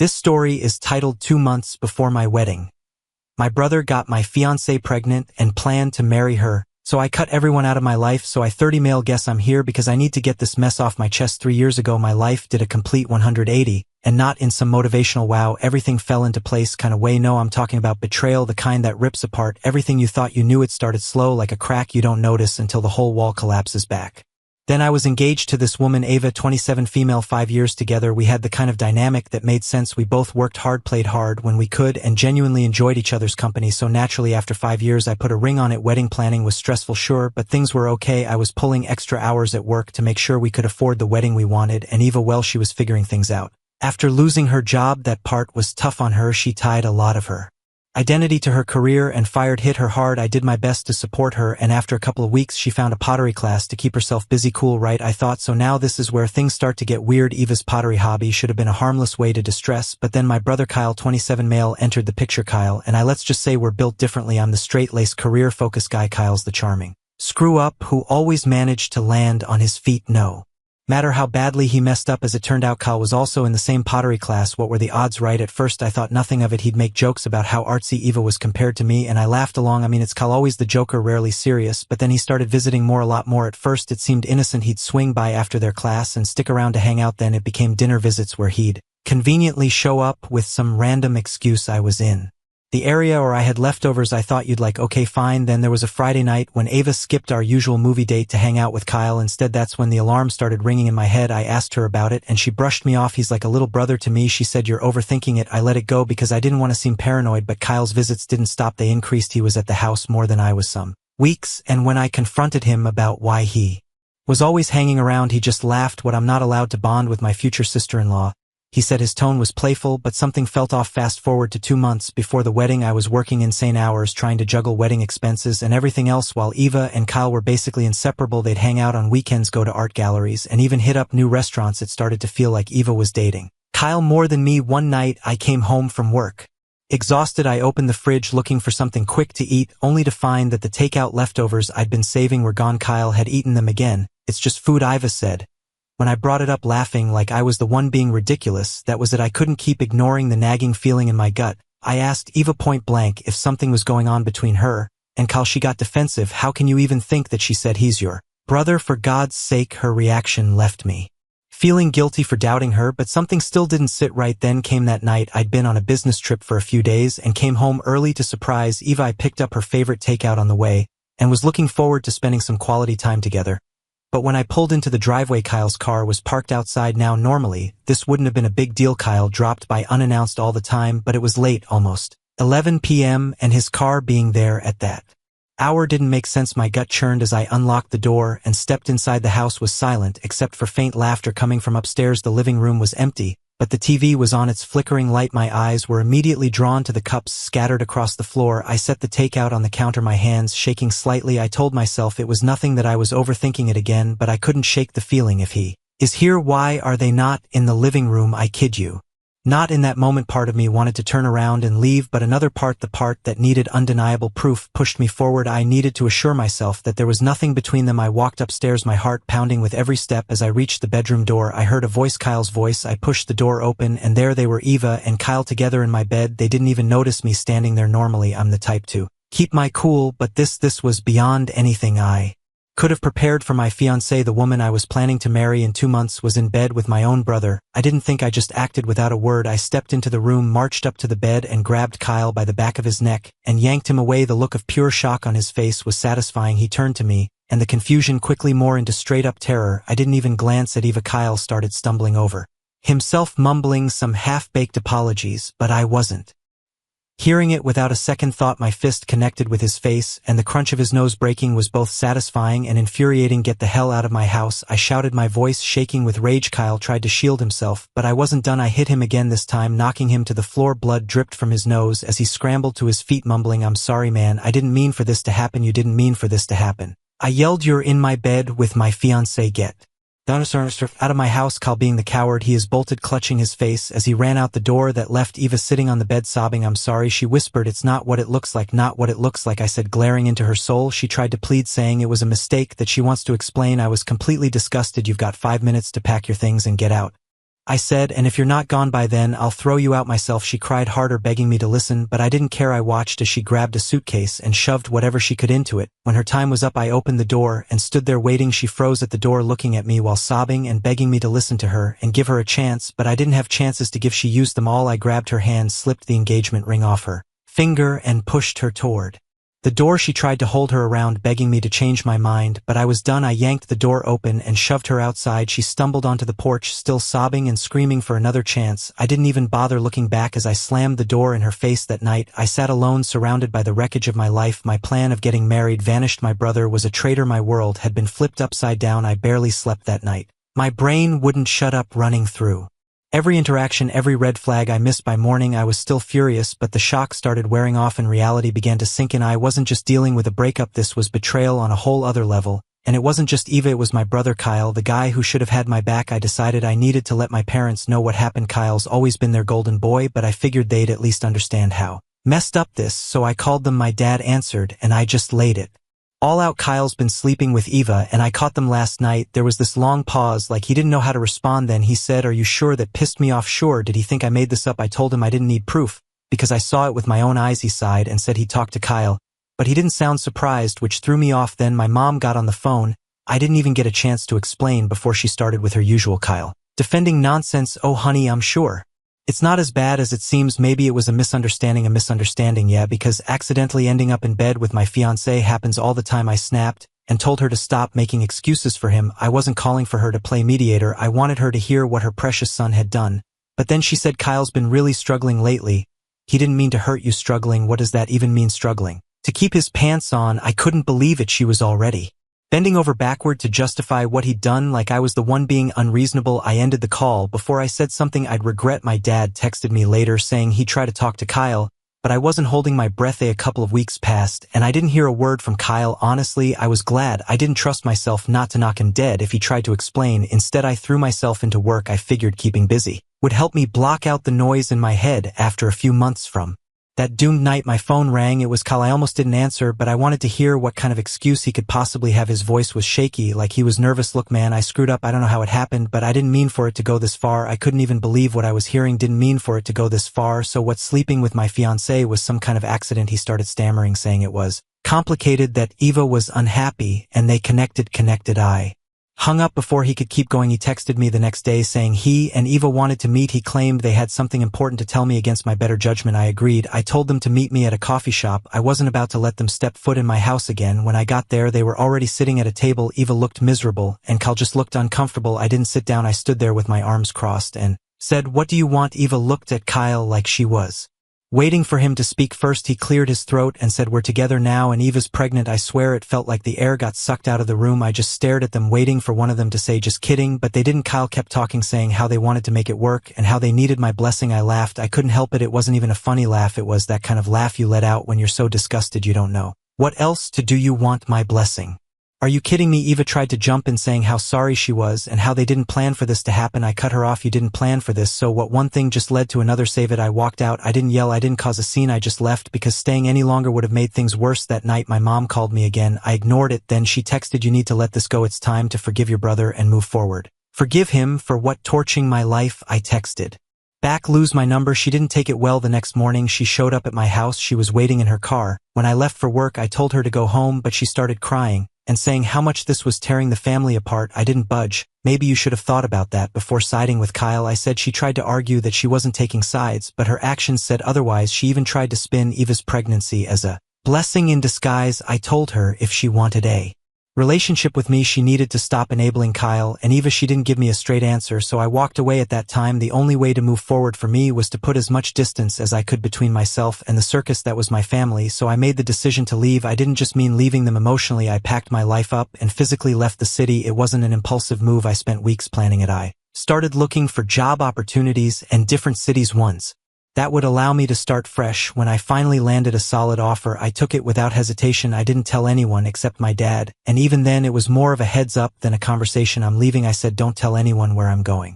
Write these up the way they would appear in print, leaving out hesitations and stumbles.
This story is titled 2 months before my wedding. My brother got my fiancée pregnant and planned to marry her, so I cut everyone out of my life. So I 30 male guess I'm here because I need to get this mess off my chest. 3 years ago my life did a complete 180, and not in some motivational wow everything fell into place kind of way. No, I'm talking about betrayal, the kind that rips apart everything you thought you knew. It started slow like a crack you don't notice until the whole wall collapses back. Then I was engaged to this woman Ava, 27, female, 5 years together. We had the kind of dynamic that made sense. We both worked hard, played hard when we could, and genuinely enjoyed each other's company. So naturally after 5 years I put a ring on it. Wedding planning was stressful, sure, but things were okay. I was pulling extra hours at work to make sure we could afford the wedding we wanted, and Eva, well, she was figuring things out. After losing her job, that part was tough on her. She tied a lot of her identity to her career, and hit her hard. I did my best to support her, and after a couple of weeks she found a pottery class to keep herself busy. Cool, right? I thought so. Now this is where things start to get weird. Eva's pottery hobby should have been a harmless way to distress, but then my brother Kyle, 27, male, entered the picture. Kyle and I, let's just say, we're built differently. I'm the straight-laced, career-focused guy. Kyle's the charming screw-up who always managed to land on his feet. No matter how badly he messed up. As it turned out, Kyle was also in the same pottery class. What were the odds, right? At first I thought nothing of it. He'd make jokes about how artsy Eva was compared to me, and I laughed along. I mean, it's Kyle, always the joker, rarely serious, but then he started visiting more, a lot more. At first it seemed innocent. He'd swing by after their class and stick around to hang out. Then it became dinner visits where he'd conveniently show up with some random excuse. I was in the area or I had leftovers. I thought you'd like, okay, fine. Then there was a Friday night when Ava skipped our usual movie date to hang out with Kyle instead. That's when the alarm started ringing in my head. I asked her about it and she brushed me off. He's like a little brother to me. She said, you're overthinking it. I let it go because I didn't want to seem paranoid, but Kyle's visits didn't stop. They increased. He was at the house more than I was some weeks, and when I confronted him about why he was always hanging around, he just laughed. What, I'm not allowed to bond with my future sister-in-law? He said. His tone was playful, but something felt off. Fast forward to 2 months before the wedding. I was working insane hours trying to juggle wedding expenses and everything else while Eva and Kyle were basically inseparable. They'd hang out on weekends, go to art galleries, and even hit up new restaurants. It started to feel like Eva was dating Kyle more than me. One night I came home from work exhausted. I opened the fridge looking for something quick to eat, only to find that the takeout leftovers I'd been saving were gone. Kyle had eaten them again. It's just food, Eva said. When I brought it up, laughing like I was the one being ridiculous, that was it. I couldn't keep ignoring the nagging feeling in my gut. I asked Eva point blank if something was going on between her and Kyle. She got defensive. How can you even think that? She said. He's your brother, for God's sake. Her reaction left me feeling guilty for doubting her, but something still didn't sit right. Then came that night. I'd been on a business trip for a few days and came home early to surprise Eva. I picked up her favorite takeout on the way and was looking forward to spending some quality time together. But when I pulled into the driveway, Kyle's car was parked outside. Now normally, this wouldn't have been a big deal. Kyle dropped by unannounced all the time, but it was late, almost 11 p.m., and his car being there at that hour didn't make sense. My gut churned as I unlocked the door and stepped inside. The house was silent, except for faint laughter coming from upstairs. The living room was empty, but the TV was on, its flickering light. My eyes were immediately drawn to the cups scattered across the floor. I set the takeout on the counter, my hands shaking slightly. I told myself it was nothing, that I was overthinking it again, but I couldn't shake the feeling. If he is here, why are they not in the living room? I kid you not. In that moment, part of me wanted to turn around and leave, but another part, the part that needed undeniable proof, pushed me forward. I needed to assure myself that there was nothing between them. I walked upstairs, my heart pounding with every step. As I reached the bedroom door, I heard a voice, Kyle's voice. I pushed the door open, and there they were, Eva and Kyle together in my bed. They didn't even notice me standing there. Normally I'm the type to keep my cool, but this was beyond anything I could have prepared for. My fiancée, the woman I was planning to marry in 2 months, was in bed with my own brother. I didn't think, I just acted without a word. I stepped into the room, marched up to the bed, and grabbed Kyle by the back of his neck and yanked him away. The look of pure shock on his face was satisfying. He turned to me, and the confusion quickly more into straight-up terror. I didn't even glance at Eva. Kyle started stumbling over himself, mumbling some half-baked apologies, but I wasn't hearing it. Without a second thought, my fist connected with his face, and the crunch of his nose breaking was both satisfying and infuriating. Get the hell out of my house, I shouted, my voice shaking with rage. Kyle tried to shield himself, but I wasn't done. I hit him again, this time knocking him to the floor. Blood dripped from his nose as he scrambled to his feet, mumbling, I'm sorry, man. I didn't mean for this to happen. You didn't mean for this to happen. I yelled. You're in my bed with my fiancé. Get out of my house. Kyle, being the coward he is, bolted, clutching his face as he ran out the door. That left Eva sitting on the bed sobbing. I'm sorry, she whispered. It's not what it looks like. Not what it looks like, I said, glaring into her soul. She tried to plead, saying it was a mistake, that she wants to explain. I was completely disgusted. You've got 5 minutes to pack your things and get out. I said, and if you're not gone by then, I'll throw you out myself. She cried harder, begging me to listen, but I didn't care. I watched as she grabbed a suitcase and shoved whatever she could into it. When her time was up, I opened the door and stood there waiting. She froze at the door, looking at me while sobbing and begging me to listen to her and give her a chance, but I didn't have chances to give. She used them all. I grabbed her hand, slipped the engagement ring off her finger, and pushed her toward the door. She tried to hold her around, begging me to change my mind, but I was done. I yanked the door open and shoved her outside. She stumbled onto the porch, still sobbing and screaming for another chance. I didn't even bother looking back as I slammed the door in her face. That night, I sat alone, surrounded by the wreckage of my life. My plan of getting married vanished. My brother was a traitor. My world had been flipped upside down. I barely slept that night. My brain wouldn't shut up, running through every interaction, every red flag I missed. By morning, I was still furious, but the shock started wearing off and reality began to sink in. I wasn't just dealing with a breakup. This was betrayal on a whole other level. And it wasn't just Eva, it was my brother Kyle, the guy who should have had my back. I decided I needed to let my parents know what happened. Kyle's always been their golden boy, but I figured they'd at least understand how messed up this, so I called them. My dad answered, and I just laid it all out. Kyle's been sleeping with Eva, and I caught them last night. There was this long pause, like he didn't know how to respond. Then he said, "Are you sure?" That pissed me off. Sure. Did he think I made this up? I told him I didn't need proof, because I saw it with my own eyes. He sighed and said he talked to Kyle, but he didn't sound surprised, which threw me off. Then my mom got on the phone. I didn't even get a chance to explain before she started with her usual Kyle defending nonsense. "Oh honey, I'm sure it's not as bad as it seems. Maybe it was a misunderstanding." A misunderstanding? Yeah, because accidentally ending up in bed with my fiancé happens all the time. I snapped and told her to stop making excuses for him. I wasn't calling for her to play mediator. I wanted her to hear what her precious son had done. But then she said, "Kyle's been really struggling lately." He didn't mean to hurt you. Struggling? What does that even mean, struggling? To keep his pants on? I couldn't believe it. She was already bending over backward to justify what he'd done, like I was the one being unreasonable. I ended the call before I said something I'd regret. My dad texted me later saying he'd try to talk to Kyle, but I wasn't holding my breath. A couple of weeks passed, and I didn't hear a word from Kyle. Honestly, I was glad. I didn't trust myself not to knock him dead if he tried to explain. Instead, I threw myself into work. I figured keeping busy would help me block out the noise in my head. After a few months from that doomed night, my phone rang. It was Kyle. I almost didn't answer, but I wanted to hear what kind of excuse he could possibly have. His voice was shaky, like he was nervous. "Look, man, I screwed up. I don't know how it happened, but I didn't mean for it to go this far." I couldn't even believe what I was hearing. Didn't mean for it to go this far. So what, sleeping with my fiancé was some kind of accident? He started stammering, saying it was complicated, that Eva was unhappy, and they connected. I hung up before he could keep going. He texted me the next day saying he and Eva wanted to meet. He claimed they had something important to tell me. Against my better judgment, I agreed. I told them to meet me at a coffee shop. I wasn't about to let them step foot in my house again. When I got there, they were already sitting at a table. Eva looked miserable, and Kyle just looked uncomfortable. I didn't sit down. I stood there with my arms crossed and said, "What do you want?" Eva looked at Kyle like she was waiting for him to speak first. He cleared his throat and said, "We're together now, and Eva's pregnant." I swear it felt like the air got sucked out of the room. I just stared at them, waiting for one of them to say, "Just kidding," but they didn't. Kyle kept talking, saying how they wanted to make it work and how they needed my blessing. I laughed. I couldn't help it. It wasn't even a funny laugh. It was that kind of laugh you let out when you're so disgusted you don't know what else to do. "You want my blessing? Are you kidding me?" Eva tried to jump in, saying how sorry she was and how they didn't plan for this to happen. I cut her off. "You didn't plan for this, so what?" One thing just led to another. Save it. I walked out. I didn't yell. I didn't cause a scene. I just left, because staying any longer would have made things worse. That night, my mom called me again. I ignored it. Then she texted, "You need to let this go. It's time to forgive your brother and move forward." "Forgive him for what? Torching my life?" I texted back. "Lose my number?" She didn't take it well. The next morning, she showed up at my house. She was waiting in her car. When I left for work, I told her to go home, but she started crying and saying how much this was tearing the family apart. I didn't budge. "Maybe you should have thought about that before siding with Kyle," I said. She tried to argue that she wasn't taking sides, but her actions said otherwise. She even tried to spin Eva's pregnancy as a blessing in disguise. I told her if she wanted a relationship with me, she needed to stop enabling Kyle and Eva. She didn't give me a straight answer, so I walked away. At that time, the only way to move forward for me was to put as much distance as I could between myself and the circus that was my family, so I made the decision to leave. I didn't just mean leaving them emotionally. I packed my life up and physically left the city. It wasn't an impulsive move. I spent weeks planning it. I started looking for job opportunities and different cities, ones that would allow me to start fresh. When I finally landed a solid offer, I took it without hesitation. I didn't tell anyone except my dad, and even then it was more of a heads up than a conversation. "I'm leaving," I said. "Don't tell anyone where I'm going."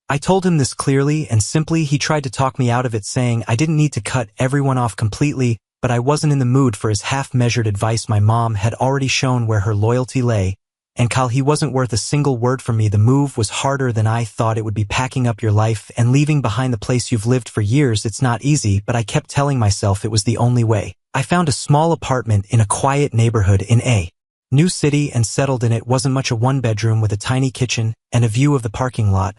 I told him this clearly and simply. He tried to talk me out of it, saying I didn't need to cut everyone off completely, but I wasn't in the mood for his half-measured advice. My mom had already shown where her loyalty lay. And Kyle, he wasn't worth a single word from me. The move was harder than I thought it would be. Packing up your life and leaving behind the place you've lived for years. It's not easy, but I kept telling myself it was the only way. I found a small apartment in a quiet neighborhood in a new city and settled in it. Wasn't much, a one-bedroom with a tiny kitchen and a view of the parking lot.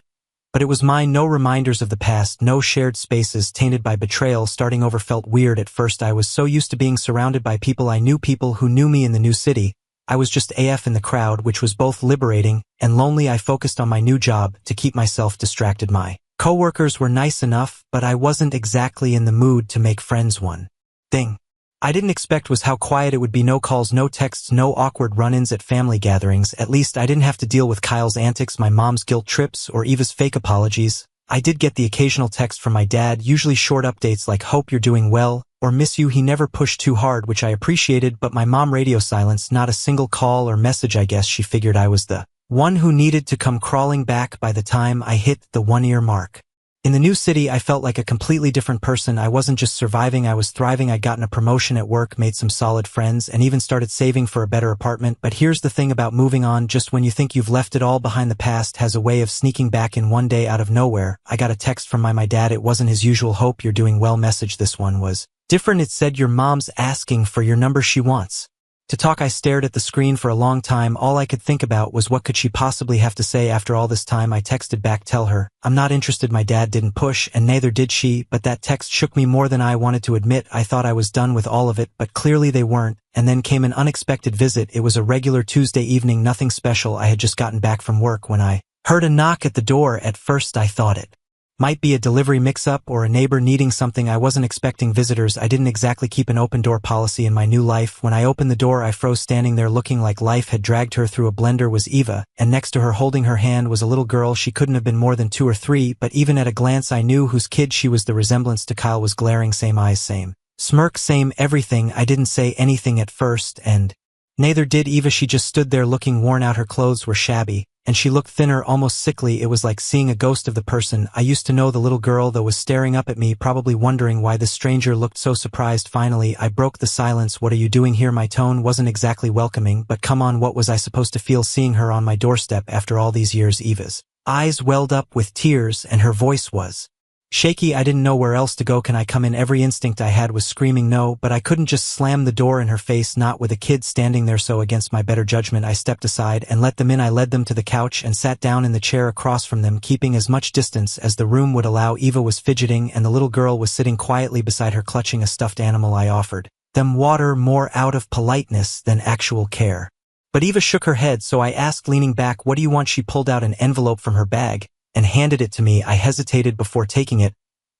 But it was mine. No reminders of the past, no shared spaces tainted by betrayal. Starting over felt weird at first. I was so used to being surrounded by people I knew, people who knew me in the new city. I was just AF in the crowd, which was both liberating and lonely. I focused on my new job to keep myself distracted. My coworkers were nice enough, but I wasn't exactly in the mood to make friends. One thing I didn't expect was how quiet it would be. No calls, no texts, no awkward run-ins at family gatherings. At least I didn't have to deal with Kyle's antics, my mom's guilt trips, or Eva's fake apologies. I did get the occasional text from my dad, usually short updates like "hope you're doing well" or "miss you." He never pushed too hard, which I appreciated, but my mom radio silence, not a single call or message. I guess she figured I was the one who needed to come crawling back by the time I hit the 1-year mark. In the new city, I felt like a completely different person. I wasn't just surviving, I was thriving. I'd gotten a promotion at work, made some solid friends, and even started saving for a better apartment. But here's the thing about moving on: just when you think you've left it all behind, the past has a way of sneaking back in. One day out of nowhere, I got a text from my dad. It wasn't his usual "hope you're doing well" message. This one was different. It said, "Your mom's asking for your number. She wants to talk." I stared at the screen for a long time. All I could think about was, what could she possibly have to say after all this time? I texted back, "Tell her I'm not interested." My dad didn't push, and neither did she, but that text shook me more than I wanted to admit. I thought I was done with all of it, but clearly they weren't. And then came an unexpected visit. It was a regular Tuesday evening, nothing special. I had just gotten back from work when I heard a knock at the door. At first I thought it might be a delivery mix-up or a neighbor needing something. I wasn't expecting visitors. I didn't exactly keep an open-door policy in my new life. When I opened the door, I froze. Standing there looking like life had dragged her through a blender was Eva, and next to her holding her hand was a little girl. She couldn't have been more than 2 or 3, but even at a glance I knew whose kid she was. The resemblance to Kyle was glaring. Same eyes, same smirk, same everything. I didn't say anything at first, and neither did Eva. She just stood there looking worn out. Her clothes were shabby, and she looked thinner, almost sickly. It was like seeing a ghost of the person I used to know. The little girl, though, was staring up at me, probably wondering why this stranger looked so surprised. Finally, I broke the silence. "What are you doing here?" My tone wasn't exactly welcoming, but come on, what was I supposed to feel seeing her on my doorstep after all these years? Eva's eyes welled up with tears, and her voice was shaky. I didn't know where else to go. "Can I come in?" Every instinct I had was screaming no, but I couldn't just slam the door in her face, not with a kid standing there. So against my better judgment, I stepped aside and let them in. I led them to the couch and sat down in the chair across from them, keeping as much distance as the room would allow. Eva was fidgeting, and the little girl was sitting quietly beside her, clutching a stuffed animal. I offered them water, more out of politeness than actual care. But Eva shook her head, so I asked, leaning back, "What do you want?" She pulled out an envelope from her bag and handed it to me. I hesitated before taking it,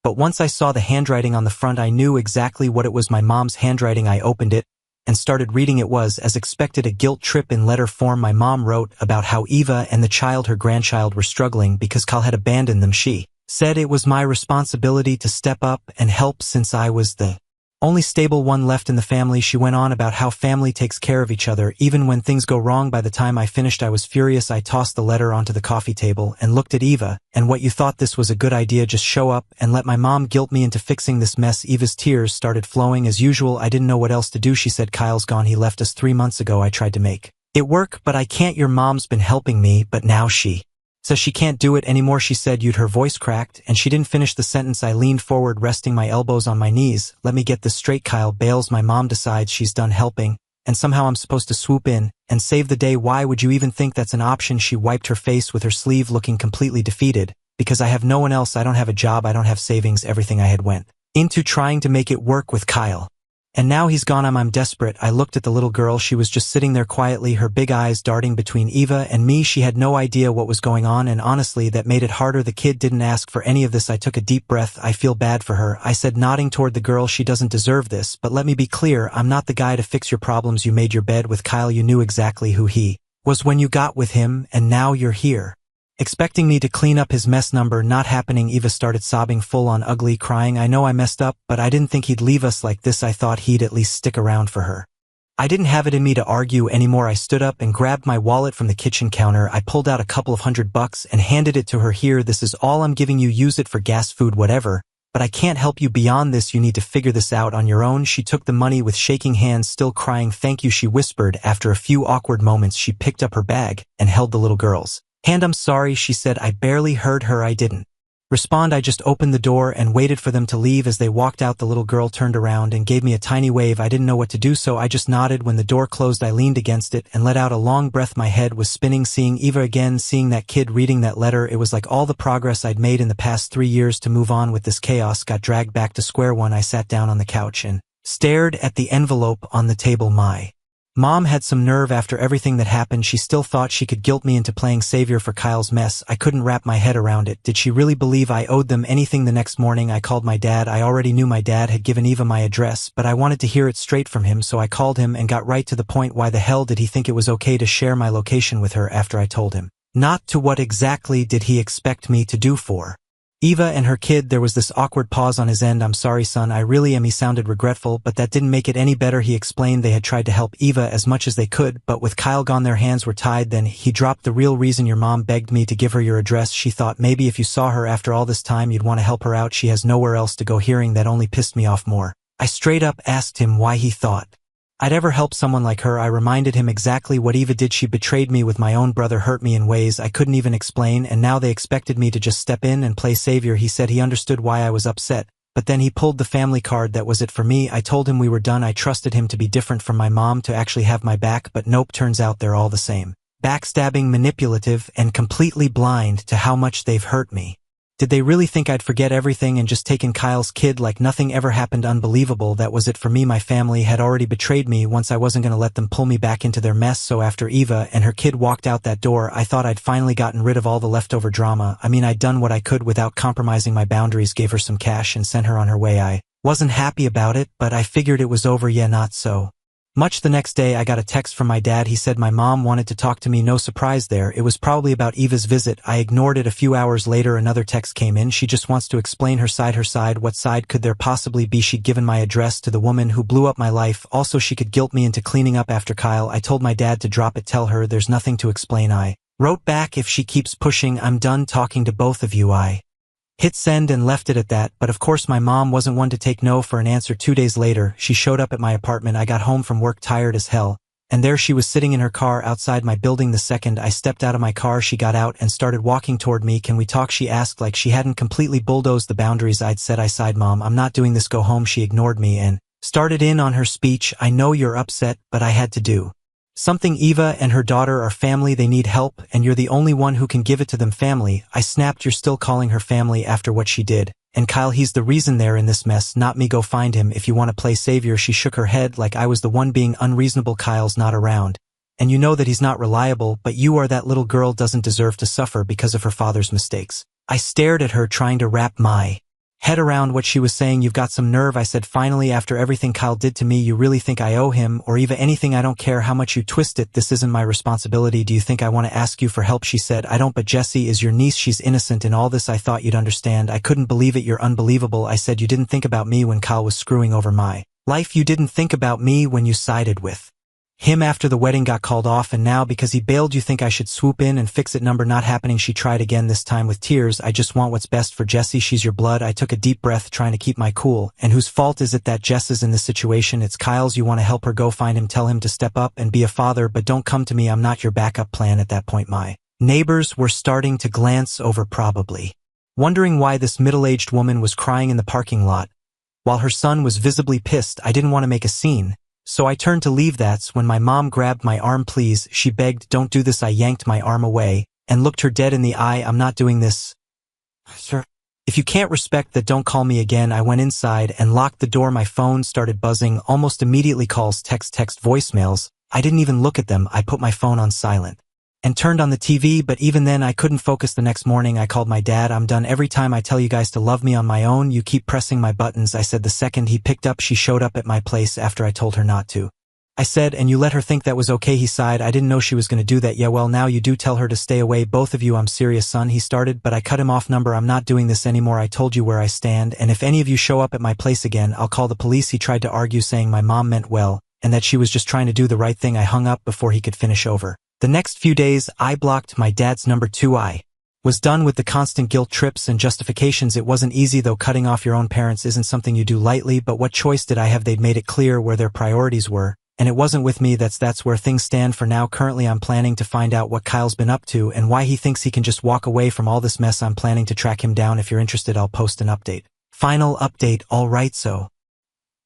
but once I saw the handwriting on the front, I knew exactly what it was. My mom's handwriting. I opened it and started reading. It was, as expected, a guilt trip in letter form. My mom wrote about how Eva and the child, her grandchild, were struggling because Kyle had abandoned them. She said it was my responsibility to step up and help since I was the only stable one left in the family. She went on about how family takes care of each other, even when things go wrong. By the time I finished, I was furious. I tossed the letter onto the coffee table and looked at Eva. "And what, you thought this was a good idea? Just show up and let my mom guilt me into fixing this mess?" Eva's tears started flowing. As usual, I didn't know what else to do. She said, "Kyle's gone. He left us 3 months ago. I tried to make it work, but I can't. Your mom's been helping me, but now she says she can't do it anymore." She said, her voice cracked, and she didn't finish the sentence. I leaned forward, resting my elbows on my knees. "Let me get this straight. Kyle bails. My mom decides she's done helping, and somehow I'm supposed to swoop in and save the day. Why would you even think that's an option?" She wiped her face with her sleeve, looking completely defeated. "Because I have no one else. I don't have a job. I don't have savings. Everything I had went into trying to make it work with Kyle. And now he's gone. I'm desperate." I looked at the little girl. She was just sitting there quietly, her big eyes darting between Eva and me. She had no idea what was going on, and honestly, that made it harder. The kid didn't ask for any of this. I took a deep breath. "I feel bad for her," I said, nodding toward the girl. "She doesn't deserve this, but let me be clear. I'm not the guy to fix your problems. You made your bed with Kyle. You knew exactly who he was when you got with him, and now you're here expecting me to clean up his mess." Number not happening. Eva started sobbing, full on ugly, crying. "I know I messed up, but I didn't think he'd leave us like this. I thought he'd at least stick around for her." I didn't have it in me to argue anymore. I stood up and grabbed my wallet from the kitchen counter. I pulled out a couple of $100 and handed it to her. "Here, this is all I'm giving you. Use it for gas, food, whatever, but I can't help you beyond this. You need to figure this out on your own. She took the money with shaking hands, still crying. Thank you, she whispered. After a few awkward moments, she picked up her bag and held the little girl's hand. I'm sorry, she said. I barely heard her. I didn't respond. I just opened the door and waited for them to leave. As they walked out, the little girl turned around and gave me a tiny wave. I didn't know what to do, so I just nodded. When the door closed, I leaned against it and let out a long breath. My head was spinning, seeing Eva again, seeing that kid, reading that letter. It was like all the progress I'd made in the past 3 years to move on with this chaos got dragged back to square one. I sat down on the couch and stared at the envelope on the table. My mom had some nerve. After everything that happened, she still thought she could guilt me into playing savior for Kyle's mess. I couldn't wrap my head around it. Did she really believe I owed them anything? The next morning, I called my dad. I already knew my dad had given Eva my address, but I wanted to hear it straight from him, so I called him and got right to the point. Why the hell did he think it was okay to share my location with her after I told him not to? What exactly did he expect me to do for Eva and her kid? There was this awkward pause on his end. I'm sorry, son, I really am. He sounded regretful, but that didn't make it any better. He explained they had tried to help Eva as much as they could, but with Kyle gone, their hands were tied. Then he dropped the real reason. Your mom begged me to give her your address. She thought maybe if you saw her after all this time, you'd want to help her out. She has nowhere else to go. Hearing that only pissed me off more. I straight up asked him why he thought I'd ever help someone like her. I reminded him exactly what Eva did. She betrayed me with my own brother, hurt me in ways I couldn't even explain, and now they expected me to just step in and play savior. He said he understood why I was upset, but then he pulled the family card. That was it for me. I told him we were done. I trusted him to be different from my mom, to actually have my back, but nope, turns out they're all the same. Backstabbing, manipulative, and completely blind to how much they've hurt me. Did they really think I'd forget everything and just taken Kyle's kid like nothing ever happened? Unbelievable. That was it for me. My family had already betrayed me once. I wasn't going to let them pull me back into their mess. So after Eva and her kid walked out that door, I thought I'd finally gotten rid of all the leftover drama. I mean, I'd done what I could without compromising my boundaries, gave her some cash and sent her on her way. I wasn't happy about it, but I figured it was over. Yeah, not so much. The next day, I got a text from my dad. He said my mom wanted to talk to me. No surprise there. It was probably about Eva's visit. I ignored it. A few hours later, another text came in. She just wants to explain her side. Her side? What side could there possibly be? She'd given my address to the woman who blew up my life. Also, she could guilt me into cleaning up after Kyle. I told my dad to drop it. Tell her there's nothing to explain. I wrote back, if she keeps pushing, I'm done talking to both of you. I hit send and left it at that, but of course my mom wasn't one to take no for an answer. 2 days later, she showed up at my apartment. I got home from work tired as hell, and there she was sitting in her car outside my building. The second I stepped out of my car, she got out and started walking toward me. Can we talk? She asked, like she hadn't completely bulldozed the boundaries I'd set. I sighed. Mom, I'm not doing this. Go home. She ignored me and started in on her speech. I know you're upset, but I had to do something. Eva and her daughter are family. They need help, and you're the only one who can give it to them. Family? I snapped. You're still calling her family after what she did? And Kyle, he's the reason they're in this mess, not me. Go find him if you want to play savior. She shook her head like I was the one being unreasonable. Kyle's not around, and you know that he's not reliable, but you are. That little girl doesn't deserve to suffer because of her father's mistakes. I stared at her, trying to wrap my head around what she was saying. You've got some nerve, I said finally. After everything Kyle did to me, you really think I owe him or Eva anything? I don't care how much you twist it. This isn't my responsibility. Do you think I want to ask you for help? She said. I don't, but Jessie is your niece. She's innocent in all this. I thought you'd understand. I couldn't believe it. You're unbelievable. I said. You didn't think about me when Kyle was screwing over my life. You didn't think about me when you sided with him after the wedding got called off, and now because he bailed you think I should swoop in and fix it? Number not happening. She tried again, this time with tears. I just want what's best for Jessie. She's your blood. I took a deep breath, trying to keep my cool. And whose fault is it that Jess is in this situation? It's Kyle's. You want to help her? Go find him. Tell him to step up and be a father, but don't come to me. I'm not your backup plan. At that point, my neighbors were starting to glance over, probably wondering why this middle-aged woman was crying in the parking lot while her son was visibly pissed. I didn't want to make a scene, so I turned to leave. That's when my mom grabbed my arm. Please, she begged, don't do this. I yanked my arm away and looked her dead in the eye. I'm not doing this, sir. If you can't respect that, don't call me again. I went inside and locked the door. My phone started buzzing almost immediately. Calls, text, voicemails. I didn't even look at them. I put my phone on silent and turned on the TV, but even then I couldn't focus. The next morning I called my dad. I'm done. Every time I tell you guys to love me on my own, you keep pressing my buttons, I said. The second he picked up, she showed up at my place after I told her not to. I said, and you let her think that was okay? He sighed. I didn't know she was going to do that. Yeah, well, now you do. Tell her to stay away, both of you. I'm serious, son, he started, but I cut him off. Number, I'm not doing this anymore. I told you where I stand, and if any of you show up at my place again, I'll call the police. He tried to argue, saying my mom meant well, and that she was just trying to do the right thing. I hung up before he could finish. Over the next few days, I blocked my dad's number too. I Was done with the constant guilt trips and justifications. It wasn't easy though. Cutting off your own parents isn't something you do lightly, but what choice did I have? They'd made it clear where their priorities were, and it wasn't with me. That's where things stand for now. Currently I'm planning to find out what Kyle's been up to and why he thinks he can just walk away from all this mess. I'm planning to track him down. If you're interested, I'll post an update. Final update. Alright, so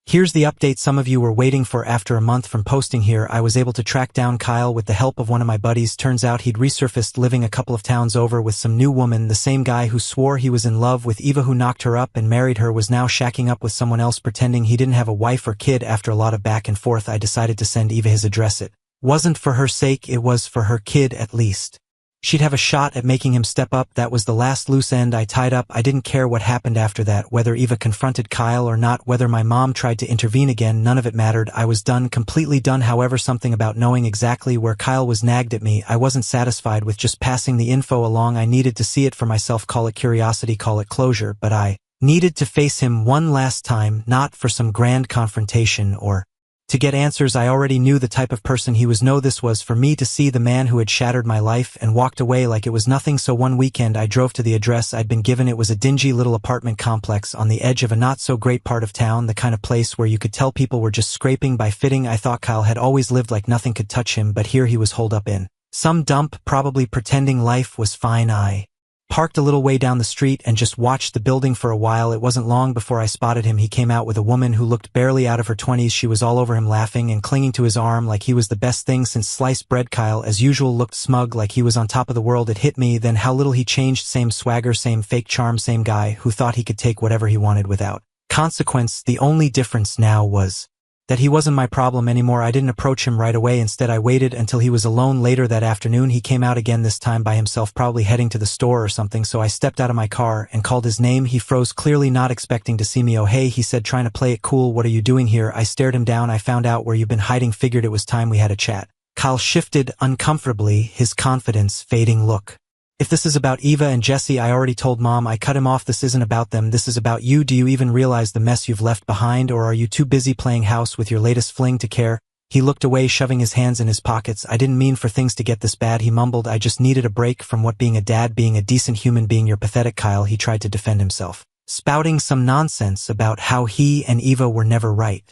here's the update some of you were waiting for. After a month from posting here, I was able to track down Kyle with the help of one of my buddies. Turns out he'd resurfaced living a couple of towns over with some new woman. The same guy who swore he was in love with Eva, who knocked her up and married her, was now shacking up with someone else, pretending he didn't have a wife or kid. After a lot of back and forth, I decided to send Eva his address. It wasn't for her sake, it was for her kid at least. She'd have a shot at making him step up. That was the last loose end I tied up. I didn't care what happened after that, whether Eva confronted Kyle or not, whether my mom tried to intervene again, none of it mattered. I was done, completely done. However, something about knowing exactly where Kyle was nagged at me. I wasn't satisfied with just passing the info along. I needed to see it for myself. Call it curiosity, call it closure, but I needed to face him one last time, not for some grand confrontation or to get answers. I already knew the type of person he was. No, this was for me to see the man who had shattered my life and walked away like it was nothing. So one weekend I drove to the address I'd been given. It was a dingy little apartment complex on the edge of a not-so-great part of town, the kind of place where you could tell people were just scraping by fitting. I thought Kyle had always lived like nothing could touch him, but here he was holed up in some dump, probably pretending life was fine. I parked a little way down the street and just watched the building for a while. It wasn't long before I spotted him. He came out with a woman who looked barely out of her 20s. She was all over him, laughing and clinging to his arm like he was the best thing since sliced bread. Kyle, as usual, looked smug, like he was on top of the world. It hit me then how little he changed. Same swagger, same fake charm, same guy who thought he could take whatever he wanted without consequence. The only difference now was that he wasn't my problem anymore. I didn't approach him right away. Instead, I waited until he was alone. Later that afternoon, he came out again, this time by himself, probably heading to the store or something, so I stepped out of my car and called his name. He froze, clearly not expecting to see me. "Oh hey," he said, trying to play it cool. "What are you doing here?" I stared him down. "I found out where you've been hiding. Figured it was time we had a chat." Kyle shifted uncomfortably, his confidence fading. "Look, if this is about Eva and Jesse, I already told Mom." I cut him off. "This isn't about them. This is about you. Do you even realize the mess you've left behind, or are you too busy playing house with your latest fling to care?" He looked away, shoving his hands in his pockets. "I didn't mean for things to get this bad," he mumbled. "I just needed a break from what being a dad, being a decent human being." "You're pathetic, Kyle." He tried to defend himself, spouting some nonsense about how he and Eva were never right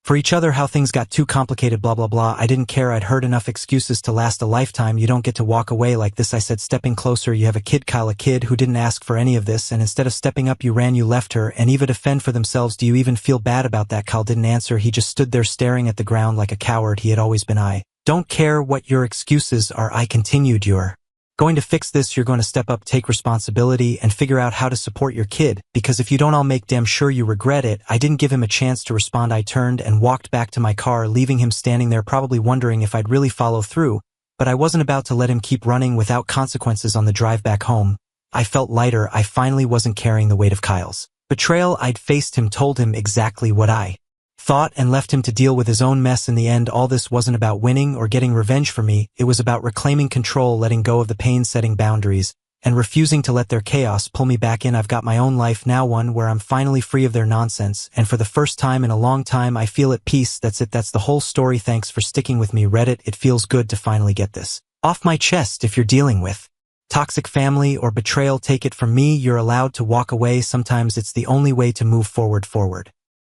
for each other, how things got too complicated, blah blah blah. I didn't care. I'd heard enough excuses to last a lifetime. "You don't get to walk away like this," I said, stepping closer. "You have a kid, Kyle, a kid who didn't ask for any of this, and instead of stepping up you ran. You left her and Eva to fend for themselves. Do you even feel bad about that?" Kyle didn't answer. He just stood there staring at the ground like a coward he had always been. "I don't care what your excuses are," I continued. "You're going to fix this. You're going to step up, take responsibility, and figure out how to support your kid, because if you don't, I'll make damn sure you regret it." I didn't give him a chance to respond. I turned and walked back to my car, leaving him standing there, probably wondering if I'd really follow through, but I wasn't about to let him keep running without consequences. On the drive back home, I felt lighter. I finally wasn't carrying the weight of Kyle's betrayal. I'd faced him, told him exactly what I thought, and left him to deal with his own mess. In the end, all this wasn't about winning or getting revenge for me. It was about reclaiming control, letting go of the pain, setting boundaries, and refusing to let their chaos pull me back in. I've got my own life now, one where I'm finally free of their nonsense, and for the first time in a long time, I feel at peace. That's it. That's the whole story. Thanks for sticking with me, Reddit. It feels good to finally get this off my chest. If you're dealing with toxic family or betrayal, take it from me, you're allowed to walk away. Sometimes it's the only way to move forward.